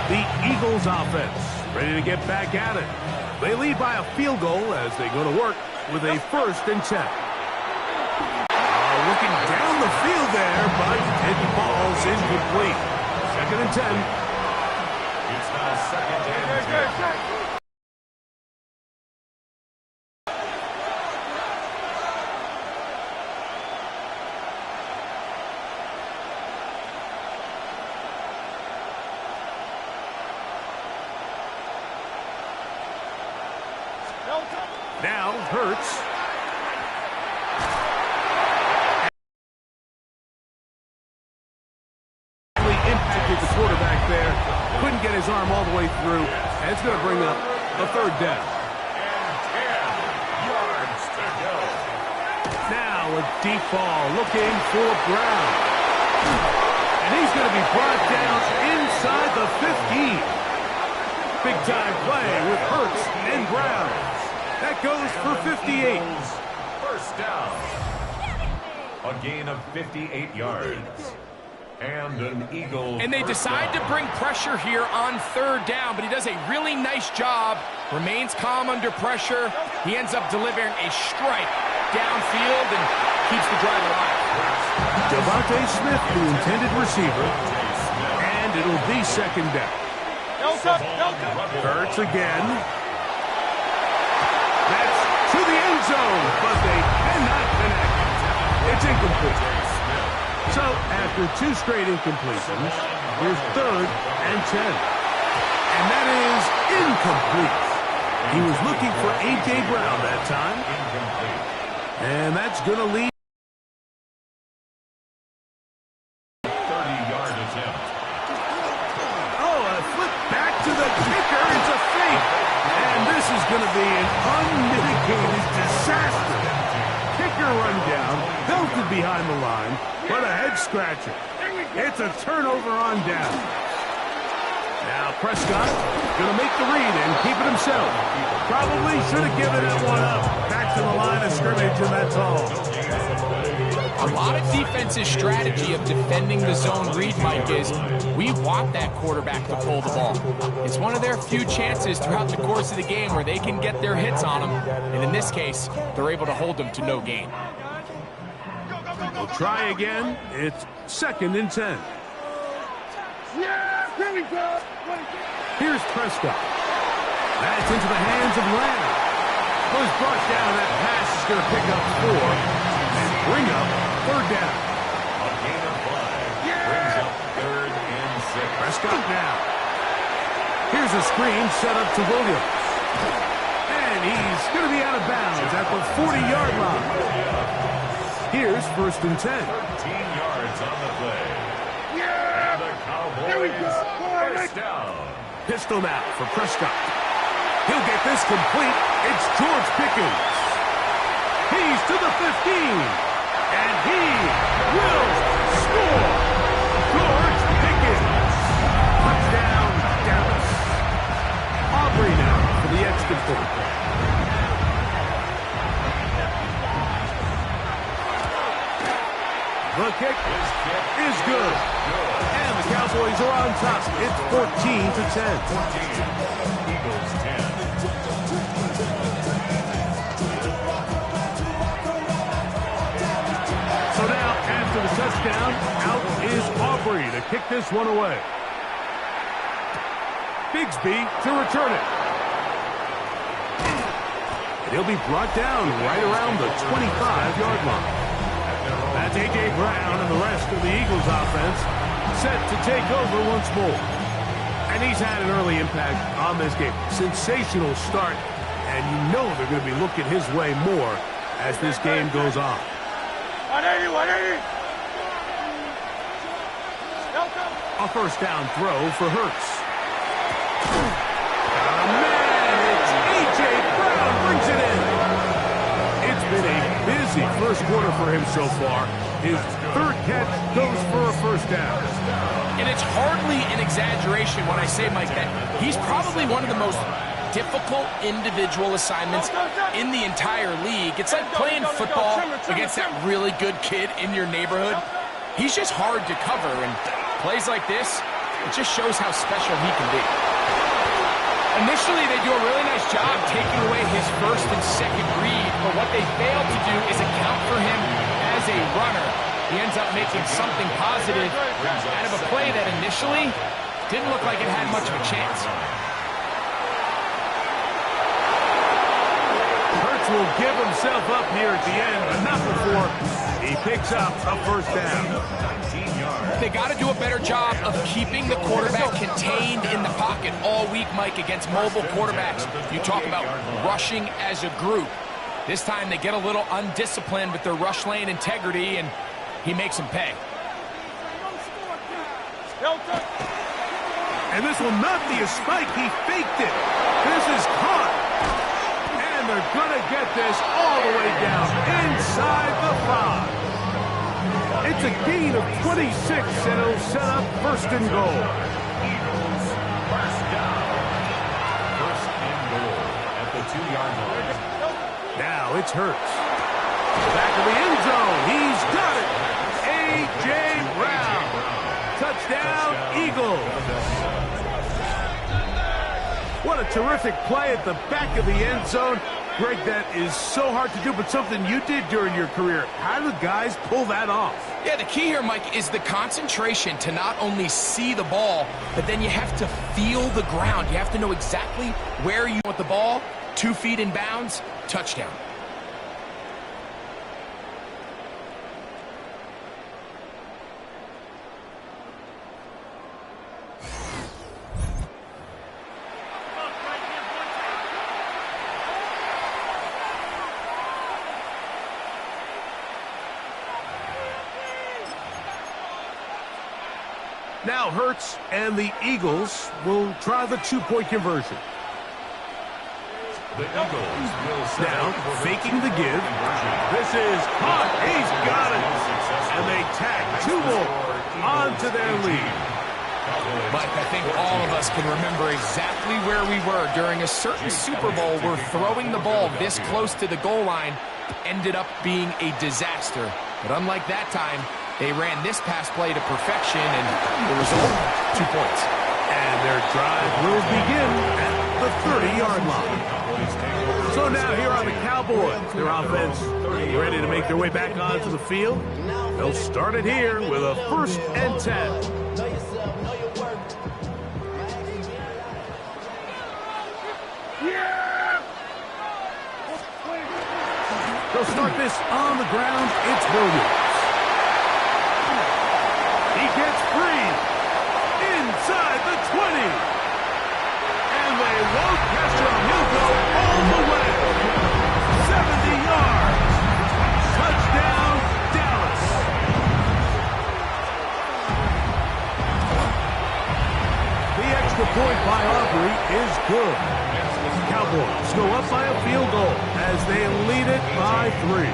the Eagles offense, ready to get back at it. They lead by a field goal as they go to work with a 1st and 10. Looking down the field there, but it falls incomplete. 2nd and 10. It's now 2nd and 10. Now Hurts. Impacted the quarterback there. Couldn't get his arm all the way through. And it's going to bring up a 3rd down. And 10 yards to go. Now a deep ball looking for Brown. And he's going to be brought down inside the 15. Big time play with Hurts and Brown. That goes for 58. 1st down. A gain of 58 yards. And an Eagle. And they decide to bring pressure here on 3rd down, but he does a really nice job. Remains calm under pressure. He ends up delivering a strike downfield and keeps the drive alive. Devontae Smith, the intended receiver, and it'll be 2nd down. Hurts again. That's to the end zone, but they cannot connect. It's incomplete. So, after 2 straight incompletions, here's 3rd and 10. And that is incomplete. He was looking for A.J. Brown that time. And that's going to lead. 30-yard attempt. Oh, a flip back to the kicker. It's a fake. And this is going to be an unmitigated disaster. Kicker run down, belted behind the line. But a head-scratcher. It's a turnover on down. Now Prescott going to make the read and keep it himself. Probably should have given that one up. Back to the line of scrimmage, and that's all. A lot of defense's strategy of defending the zone read, Mike, is we want that quarterback to pull the ball. It's one of their few chances throughout the course of the game where they can get their hits on him. And in this case, they're able to hold him to no gain. We'll try again. It's 2nd and 10. Yeah, here we go. Here's Prescott. That's into the hands of Lamb. Was brought down. That pass is going to pick up 4 and bring up 3rd down. A gain of 5. Brings up 3rd and 6. Prescott now. Here's a screen set up to Williams. And he's going to be out of bounds at the 40-yard line. Here's 1st and 10. 13 yards on the play. Yeah. And the Cowboys 1st down. Pistol now for Prescott. He'll get this complete. It's George Pickens. He's to the 15. And he will score. George Pickens. Touchdown, Dallas. Aubrey now for the extra point. The kick is good. And the Cowboys are on top. It's 14-10. Eagles 10. So now, after the touchdown, out is Aubrey to kick this one away. Bigsby to return it. And he'll be brought down right around the 25-yard line. That's A.J. Brown and the rest of the Eagles offense set to take over once more. And he's had an early impact on this game. Sensational start, and you know they're going to be looking his way more as this game goes on. 180, 180. A 1st down throw for Hurts. Man, it's A.J. Brown brings it in. It's been a busy 1st quarter for him so far. His 3rd catch goes for a 1st down. And it's hardly an exaggeration when I say, Mike, that he's probably one of the most difficult individual assignments in the entire league. It's like playing football against that really good kid in your neighborhood. He's just hard to cover, and plays like this, It just shows how special he can be. Initially, they do a really nice job taking away his first and second read, but what they fail to do is account for him as a runner. He ends up making something positive out of a play that initially didn't look like it had much of a chance. Hurts will give himself up here at the end, but not before he picks up a first down. They got to do a better job of keeping the quarterback contained in the pocket all week, Mike, against mobile quarterbacks. You talk about rushing as a group. This time they get a little undisciplined with their rush lane integrity, and he makes them pay. And this will not be a spike. He faked it. This is caught. And they're going to get this all the way down inside the 5. It's a gain of 26, and it'll set up first and goal. Eagles, first down. First and goal at the 2-yard line. Now it's Hurts. Back of the end zone. He's got it. A.J. Brown. Touchdown, Eagles. What a terrific play at the back of the end zone. Greg, that is so hard to do, but something you did during your career. How do guys pull that off? Yeah, the key here, Mike, is the concentration to not only see the ball, but then you have to feel the ground. You have to know exactly where you want the ball. 2 feet in bounds, touchdown. Now Hurts and the Eagles will try the 2-point conversion. The Eagles will set Now, up for faking the give. This is caught. He's got it. And they tack 2 more onto their lead. Mike, I think all of us can remember exactly where we were during a certain Super Bowl where throwing the ball this close to the goal line ended up being a disaster. But unlike that time, they ran this pass play to perfection, and the result, 2 points. And their drive will begin at the 30-yard line. So now here are the Cowboys. Their offense ready to make their way back onto the field. They'll start it here with a 1st and 10. They'll start this on the ground. It's Williams. He gets free inside the 20. And they won't catch him. He'll go all the way. 70 yards. Touchdown, Dallas. The extra point by Aubrey is good. Cowboys go up by a field goal as they lead it by 3.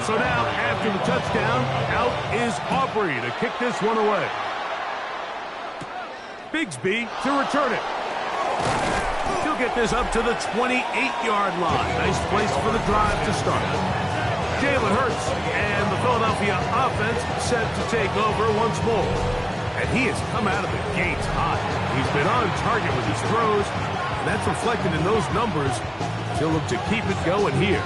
So now, after the touchdown, out is Aubrey to kick this one away. Bigsby to return it. He'll get this up to the 28-yard line. Nice place for the drive to start. Jalen Hurts and the Philadelphia offense set to take over once more. And he has come out of the gates hot. He's been on target with his throws, and that's reflected in those numbers. He'll look to keep it going here.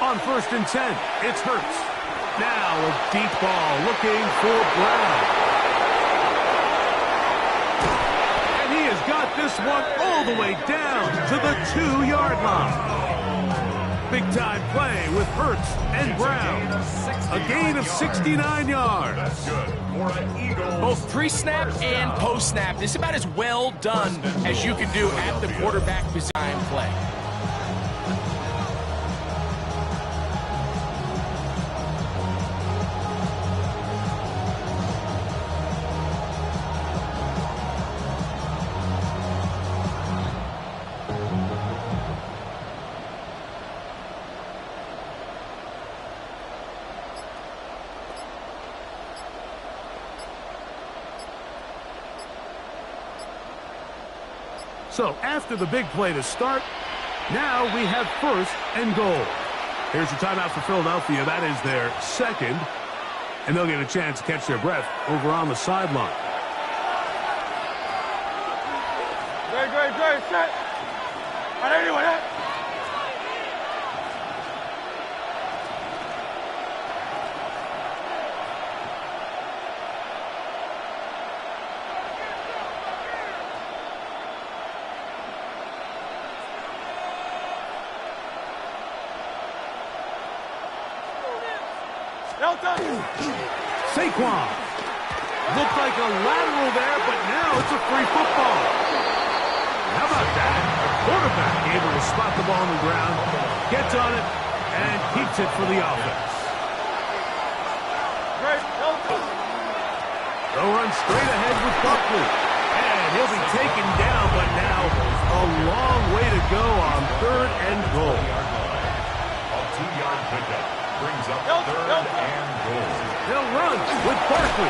On 1st and 10, it's Hurts. Now a deep ball looking for Brown. And he has got this one all the way down to the 2-yard line. Big time play with Hurts and Brown. A gain of 69 yards. Both pre-snap and post-snap. This is about as well done as you can do at the quarterback position play. So after the big play to start, now we have 1st and goal. Here's your timeout for Philadelphia. That is their 2nd. And they'll get a chance to catch their breath over on the sideline. Great, set. Anyone, Saquon. Looked like a lateral there, but now it's a free football. How about that? Quarterback able to spot the ball on the ground, gets on it, and keeps it for the offense. They'll run straight ahead with Barkley. And he'll be taken down, but now a long way to go on 3rd and goal. A 2-yard pickup brings up 3rd and goal. They'll run with Barkley.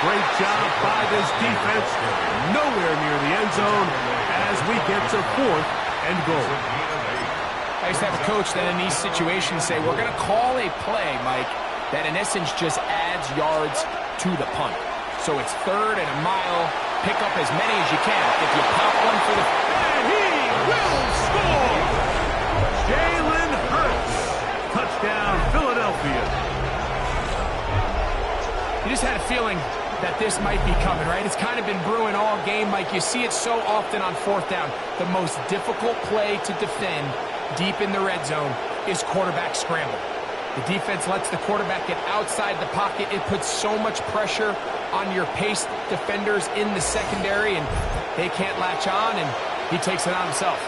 Great job by this defense. Nowhere near the end zone as we get to 4th and goal. I used to have a coach that in these situations say, we're going to call a play, Mike, that in essence just adds yards to the punt. So it's 3rd and a mile. Pick up as many as you can. If you pop one for the... And he will score! Jalen Hurts. Touchdown, Philadelphia. You just had a feeling that this might be coming, right? It's kind of been brewing all game, Mike. You see it so often on 4th down. The most difficult play to defend deep in the red zone is quarterback scramble. The defense lets the quarterback get outside the pocket. It puts so much pressure on your paced defenders in the secondary, and they can't latch on, and he takes it on himself.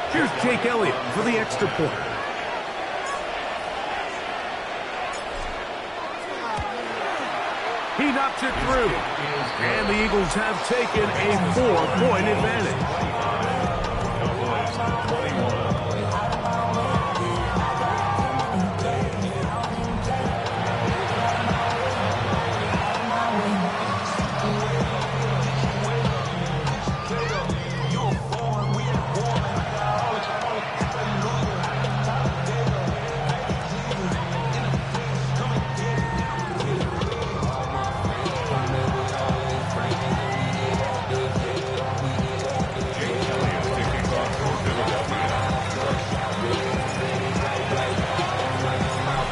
Here's Jake Elliott for the extra point. He knocks it through. And the Eagles have taken a 4-point advantage.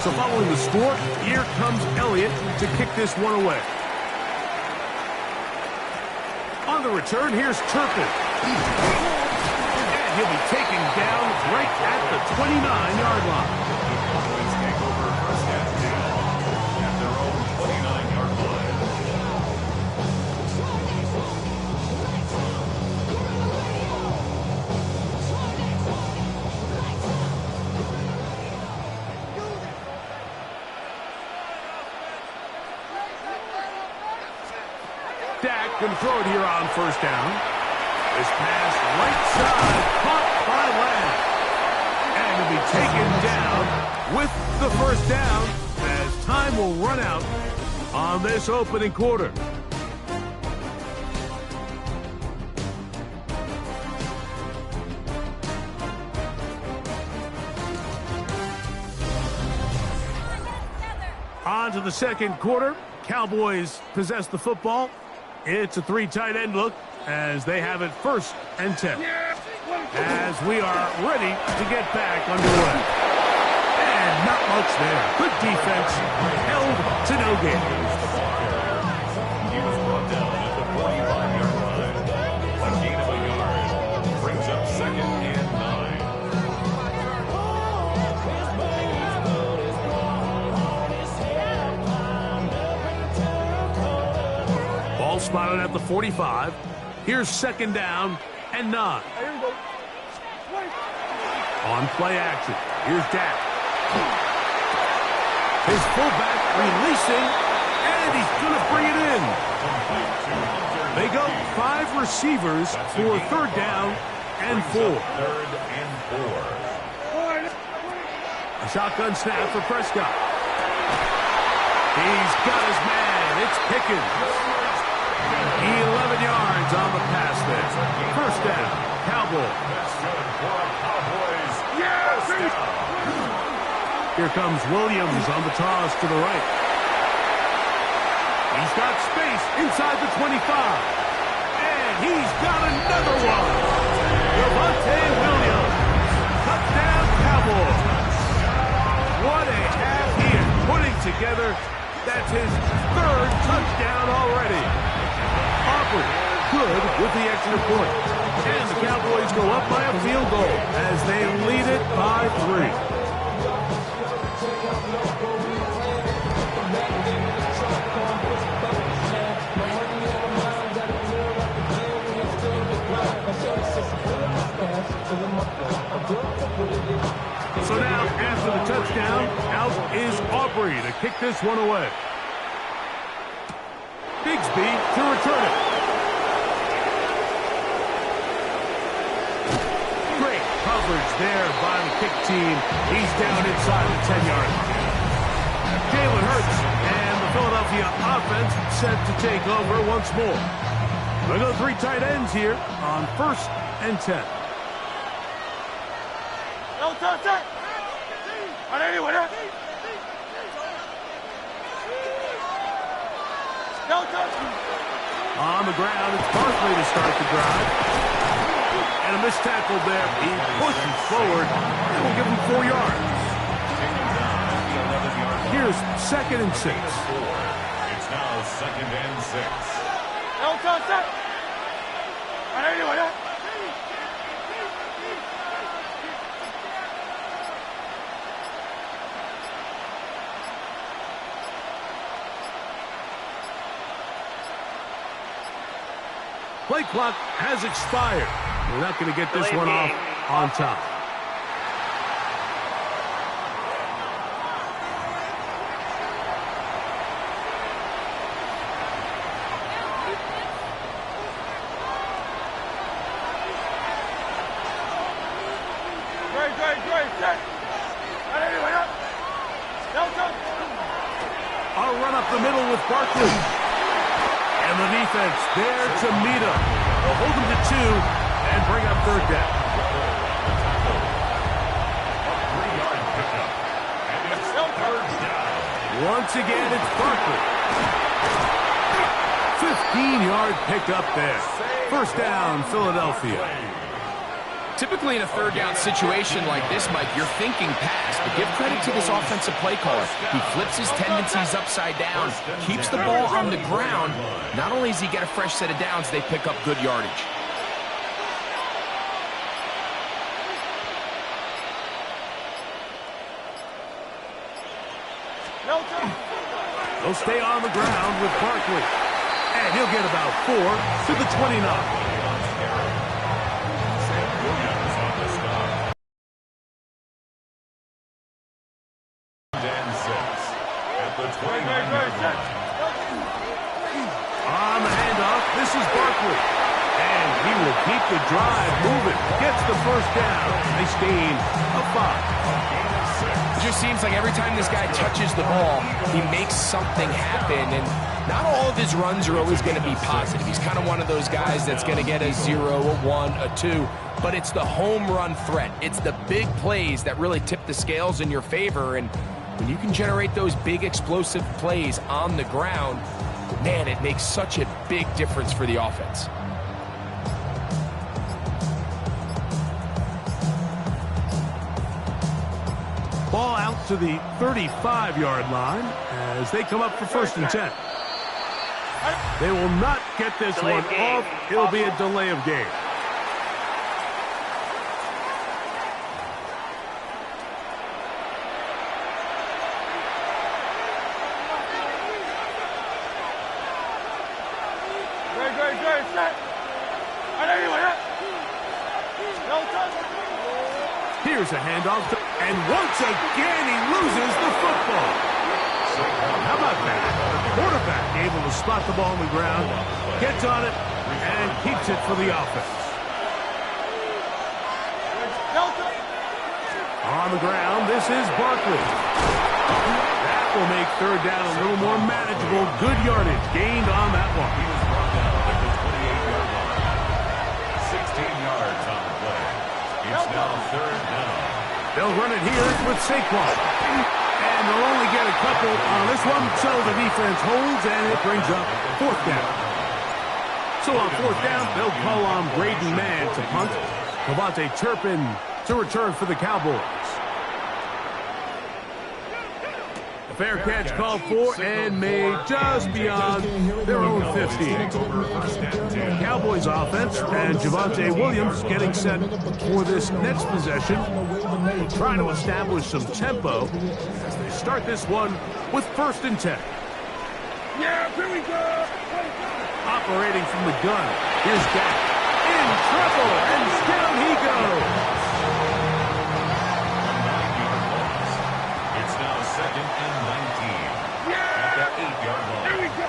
So following the score, here comes Elliott to kick this one away. On the return, here's Turpin. And he'll be taken down right at the 29-yard line. Cowboys take over 1st and 10 at their own 29-yard line. Dak can throw it here on 1st down. This pass right side, caught by Lamb. And he'll be taken down with the 1st down as time will run out on this opening quarter. On to the 2nd quarter. Cowboys possess the football. It's a 3 tight end look as they have it 1st and 10. As we are ready to get back underway. And not much there. Good defense. Held to no gain. He was brought down at the 45-yard line. A gain of a yard brings up 2nd and 9. Ball spotted at the 45. Here's 2nd down and 9. On play action. Here's Dak. His fullback releasing, and he's going to bring it in. They go 5 receivers for 3rd down and 4. 3rd and 4. A shotgun snap for Prescott. He's got his man. It's Pickens. 11 yards on the pass there. First down, Cowboys. Here comes Williams on the toss to the right. He's got space inside the 25. And he's got another one. Javonte Williams. Touchdown, Cowboys. What a half he is putting together. That's his third touchdown already. Aubrey, good with the extra point. And the Cowboys go up by a field goal as they lead it by 3. So now, after the touchdown, out is Aubrey to kick this one away. Bigsby to return it. Great coverage there by the kick team. He's down inside the 10-yard line. Jalen Hurts and the Philadelphia offense set to take over once more. They go 3 tight ends here on 1st and 10. On the ground, it's Barkley to start the drive. And a missed tackle there. He pushes forward and will give him 4 yards. Here's 2nd and 6. It's now 2nd and 6. Play clock has expired. We're not going to get this one off on top. I'll run up the middle with Barkley. And the defense there to meet him. They'll hold him to 2 and bring up 3rd down. Once again, it's Barkley. 15-yard pickup there. 1st down, Philadelphia. Typically in a 3rd down situation like this, Mike, you're thinking pass, but give credit to this offensive play caller. He flips his tendencies upside down, keeps the ball on the ground. Not only does he get a fresh set of downs, they pick up good yardage. He'll stay on the ground with Barkley. And he'll get about 4 to the 29. On the handoff, this is Barkley. And he will keep the drive moving. Gets the 1st down. Nice gain of 5. It just seems like every time this guy touches the ball, he makes something happen. And not all of his runs are always going to be positive. He's kind of one of those guys that's going to get a 0, a 1, a 2. But it's the home run threat. It's the big plays that really tip the scales in your favor. And when you can generate those big explosive plays on the ground, man, it makes such a big difference for the offense. Ball out to the 35-yard line as they come up for 1st and 10. They will not get this one off. It'll be a delay of game. Here's a handoff, and once again he loses the football. How about that? The quarterback able to spot the ball on the ground, gets on it, and keeps it for the offense. On the ground, this is Barkley. That will make 3rd down a little more manageable. Good yardage gained on that one. They'll run it here with Saquon. And they'll only get a couple on this one, so the defense holds, and it brings up fourth down. So on fourth down, they'll call on Braden Mann to punt. Devontae Turpin to return for the Cowboys. A fair catch called for and made just beyond their own 15. Cowboys offense and Javonte Williams getting set for this next possession. Trying to establish some tempo as they start this one with 1st and 10. Yeah, here we go. Operating from the gun. Here's Dak. In trouble, and down he goes. It's now 2nd and 19. Yeah. At the 8-yard line. Here we go.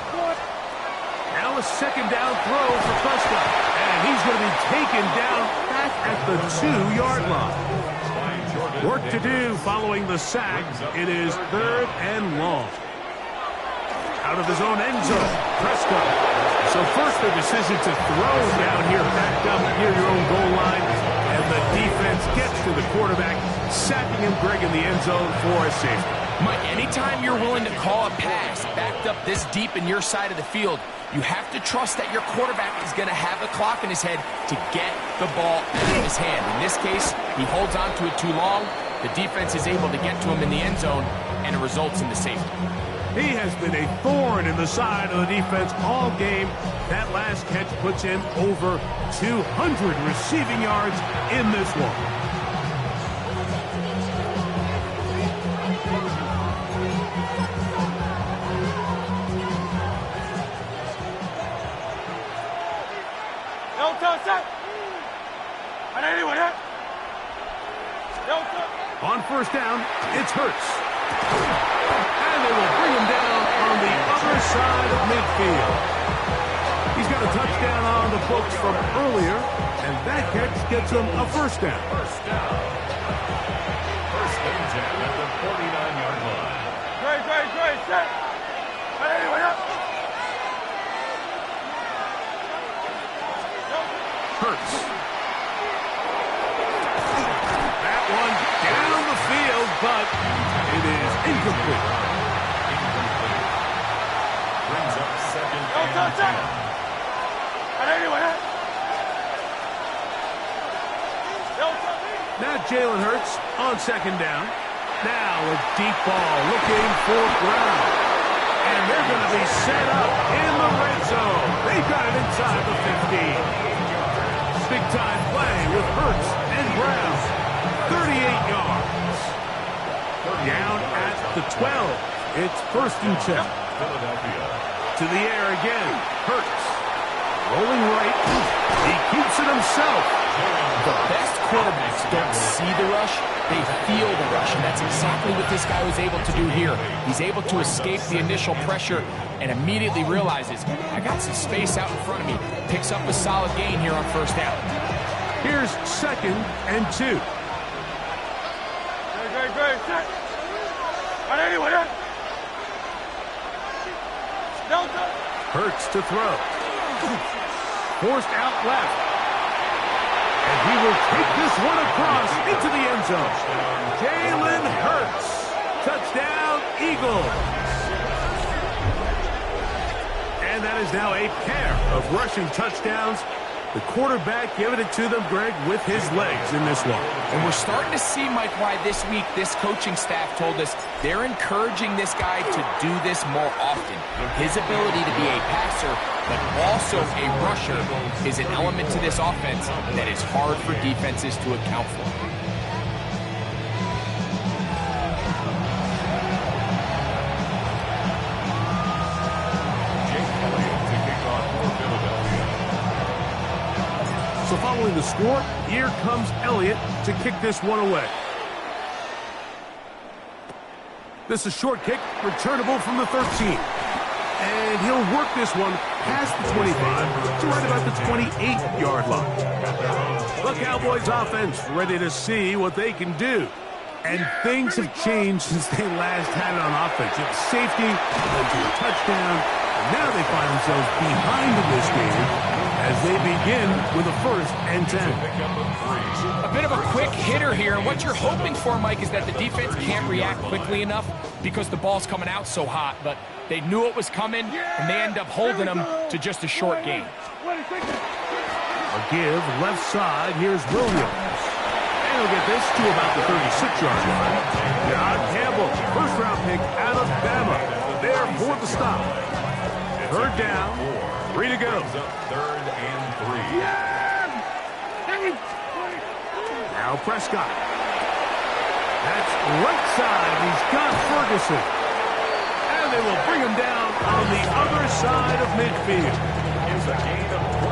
Now a 2nd down throw for Prescott. And he's going to be taken down back at the 2-yard line. Work to do following the sack. It is 3rd and long. Out of his own end zone, Prescott. So first the decision to throw down here, backed up near your own goal line. And the defense gets to the quarterback, sacking him, Greg, in the end zone for a safety. Mike, anytime you're willing to call a pass backed up this deep in your side of the field, you have to trust that your quarterback is going to have the clock in his head to get the ball out of his hand. In this case, he holds on to it too long. The defense is able to get to him in the end zone, and it results in the safety. He has been a thorn in the side of the defense all game. That last catch puts him over 200 receiving yards in this one. On 1st down, it's Hurts. And they will bring him down on the other side of midfield. He's got a touchdown on the books from earlier, and that catch gets him a 1st down. 1st down. 1st and 10 at the 49-yard line. Great, set. Hurts. That one down the field, but it is incomplete. Brings up 2nd and 10. Now Jalen Hurts on 2nd down. Now a deep ball looking for Brown. And they're going to be set up in the red zone. They've got it inside the 15. Big-time play with Hurts and Brown. 38 yards. Down at the 12. It's 1st and 10. Philadelphia. To the air again. Hurts. Rolling right. He keeps it himself. The best quarterbacks don't see the rush, they feel the rush, and that's exactly what this guy was able to do here. He's able to escape the initial pressure and immediately realizes, I got some space out in front of me. Picks up a solid gain here on 1st down. Here's 2nd and 2. Great, set. Hurts to throw. Forced out left. And he will take this one across into the end zone. Jalen Hurts. Touchdown, Eagles. And that is now a pair of rushing touchdowns. The quarterback giving it to them, Greg, with his legs in this one. And we're starting to see, Mike, why this week this coaching staff told us they're encouraging this guy to do this more often. His ability to be a passer, but also a rusher, is an element to this offense that is hard for defenses to account for. So following the score, here comes Elliott to kick this one away. This is a short kick, returnable from the 13. And he'll work this one past the 25 to right about the 28-yard line. The Cowboys offense ready to see what they can do. And things have changed since they last had it on offense. It's safety, led to a touchdown, and now they find themselves behind in this game as they begin with a 1st and 10. A bit of a quick hitter here. What you're hoping for, Mike, is that the defense can't react quickly enough because the ball's coming out so hot. But they knew it was coming, and they end up holding them to just a short gain. A give left side. Here's Williams. And he'll get this to about the 36-yard line. John Campbell, first-round pick out of Bama. There for the stop. 3rd down. 3 to go. 3rd and 3. Now Prescott. That's right side. He's got Ferguson. And they will bring him down on the other side of midfield.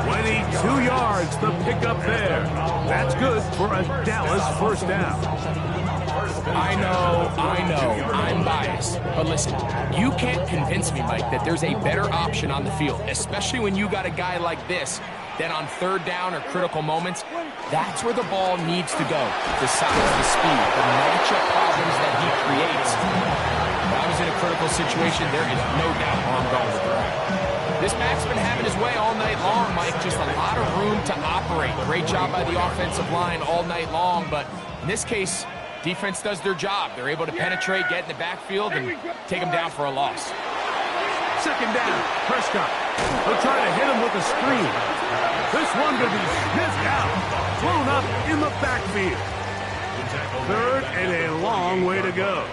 22 yards, the pickup there. That's good for a Dallas 1st down. I know, I'm biased. But listen, you can't convince me, Mike, that there's a better option on the field, especially when you got a guy like this, that on 3rd down or critical moments, that's where the ball needs to go. The size, the speed, the matchup problems that he creates. If I was in a critical situation, there is no doubt where I'm going with it. This back's been having his way all night long, Mike. Just a lot of room to operate. Great job by the offensive line all night long, but in this case, defense does their job. They're able to penetrate, get in the backfield, and take them down for a loss. 2nd down, Prescott. They'll try to hit him with a screen. This one going to be sniffed out, thrown up in the backfield. 3rd and a long way to go.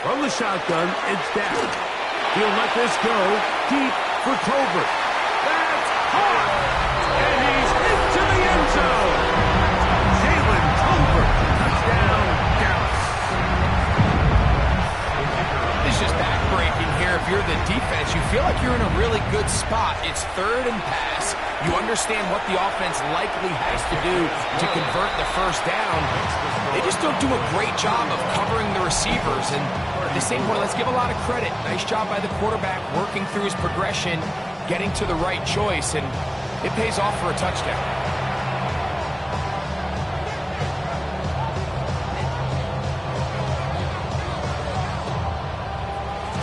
From the shotgun, it's down. He'll let this go deep for Tolbert. That's hard! And he's into the end zone. Jalen Tolbert, touchdown, Dallas. It's just backbreaking here. If you're the defense, you feel like you're in a really good spot. It's 3rd and pass. You understand what the offense likely has to do to convert the 1st down. They just don't do a great job of covering the receivers. And at the same point, let's give a lot of credit. Nice job by the quarterback working through his progression, getting to the right choice, and it pays off for a touchdown.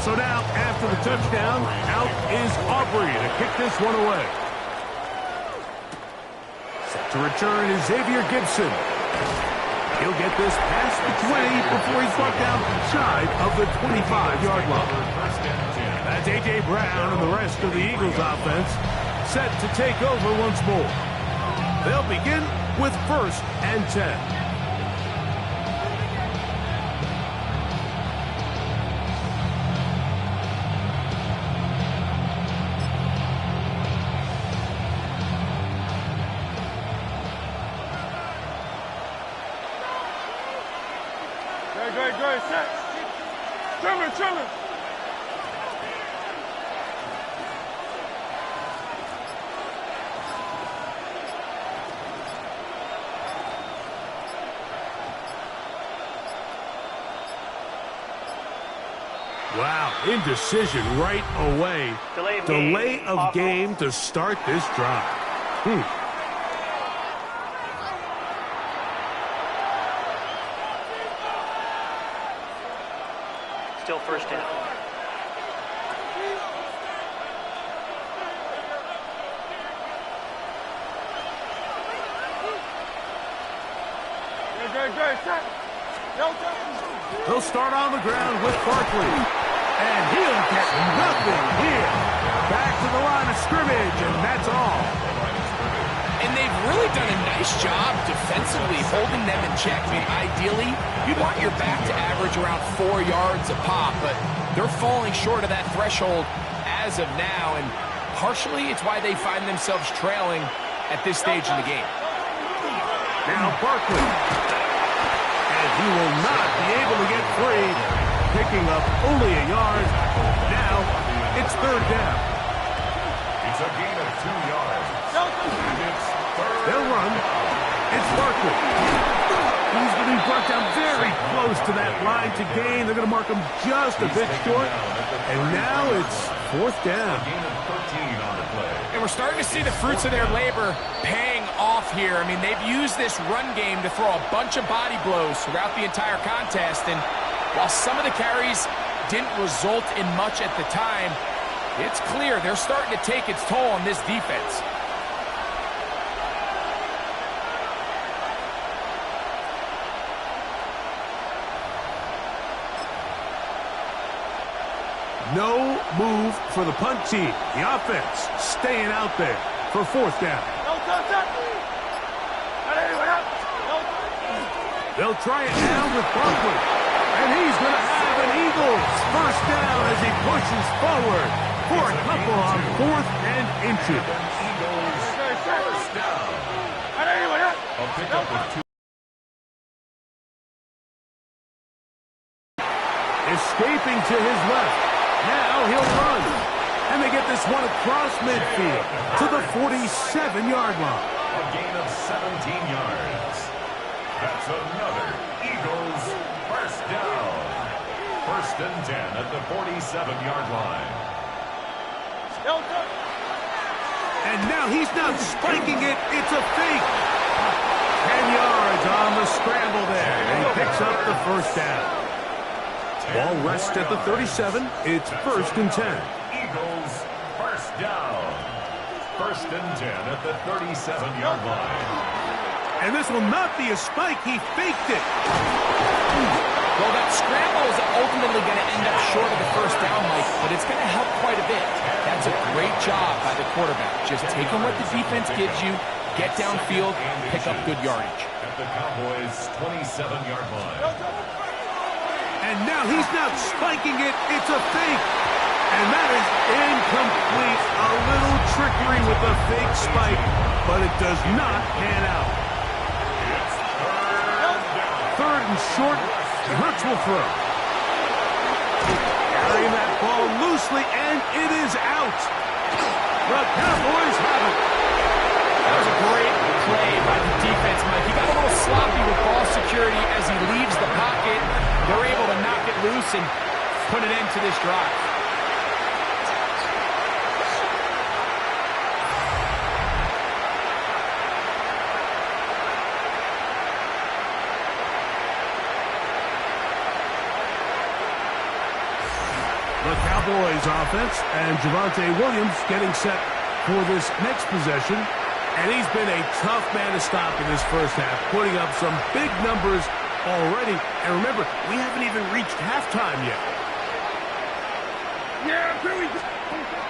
So now, after the touchdown, out is Aubrey to kick this one away. Set to return is Xavier Gibson. He'll get this past the 20 before he's brought down shy of the 25-yard line. That's A.J. Brown and the rest of the Eagles offense set to take over once more. They'll begin with 1st and 10. Good, set. Chillin'. Wow, indecision right away. Delay of game to start this drive. Still 1st down. Good, set. They'll start on the ground with Barkley. And he'll get nothing here. Back to the line of scrimmage, and that's all. And they've really done a nice job defensively holding them in check. I mean, ideally, you'd want your back to average around 4 yards a pop, but they're falling short of that threshold as of now, and partially it's why they find themselves trailing at this stage in the game. Now Barkley. And he will not be able to get free, picking up only a yard. Now it's 3rd down. It's a gain of 2 yards. They'll run. It's Barkley. He's going to be brought down very close to that line to gain. They're going to mark him just a bit short. And now it's 4th down. Gain of 13 on the play. And we're starting to see the fruits of their labor paying off here. I mean, they've used this run game to throw a bunch of body blows throughout the entire contest. And while some of the carries didn't result in much at the time, It's clear they're starting to take its toll on this defense. No move for the punt team. The offense staying out there for fourth down. They'll try it now with Barkley. And he's going to have an Eagles first down as he pushes forward for a couple on 4th and inches. Eagles first down. A pickup with 2. Escaping to his left. Now he'll run. And they get this one across midfield to the 47-yard line. A gain of 17 yards. That's another Eagles first down. 1st and 10 at the 47-yard line. And now he's not spiking it. It's a fake. 10 yards on the scramble there. And he picks up the first down. Ball rests at the 37. It's 1st and 10. Eagles first down. 1st and 10 at the 37-yard line. And this will not be a spike. He faked it. Well, that scramble is ultimately going to end up short of the first down, Mike, but it's going to help quite a bit. That's a great job by the quarterback. Just taking what the defense gives you, get downfield, pick up good yardage. At the Cowboys' 27-yard line. And now he's not spiking it. It's a fake. And that is incomplete. A little trickery with the fake spike, but it does not pan out. It's 3rd and short. Hurts will throw. Carrying that ball loosely, and it is out. The Cowboys have it. That was a great play by the defense, Mike. He got a little sloppy with ball security as he leaves the pocket. They're able to knock it loose and put an end to this drive. The Cowboys offense and Javonte Williams getting set for this next possession. And he's been a tough man to stop in this first half, putting up some big numbers already. And remember, we haven't even reached halftime yet.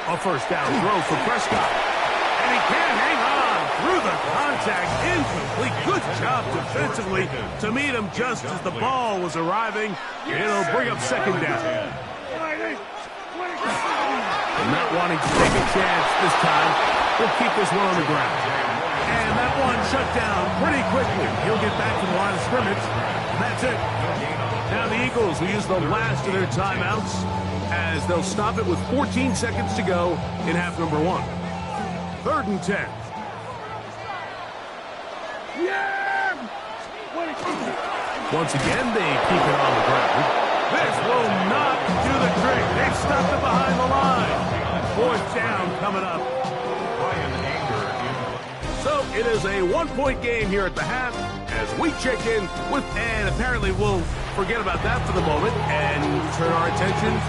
A first down throw for Prescott. And he can't hang on through the contact. Incomplete. Good job defensively to meet him just as the ball was arriving. It'll bring up 2nd down. Not wanting to take a chance this time. We'll keep this one on the ground. And that one shut down pretty quickly. He'll get back to the line of scrimmage. And that's it. Now the Eagles will use the last of their timeouts as they'll stop it with 14 seconds to go in half number 1. 3rd and 10. Once again, they keep it on the ground. This will not do the trick. They've stopped it behind the line. 4th down coming up. So it is a 1-point game here at the half as we check in with, and apparently we'll forget about that for the moment and turn our attention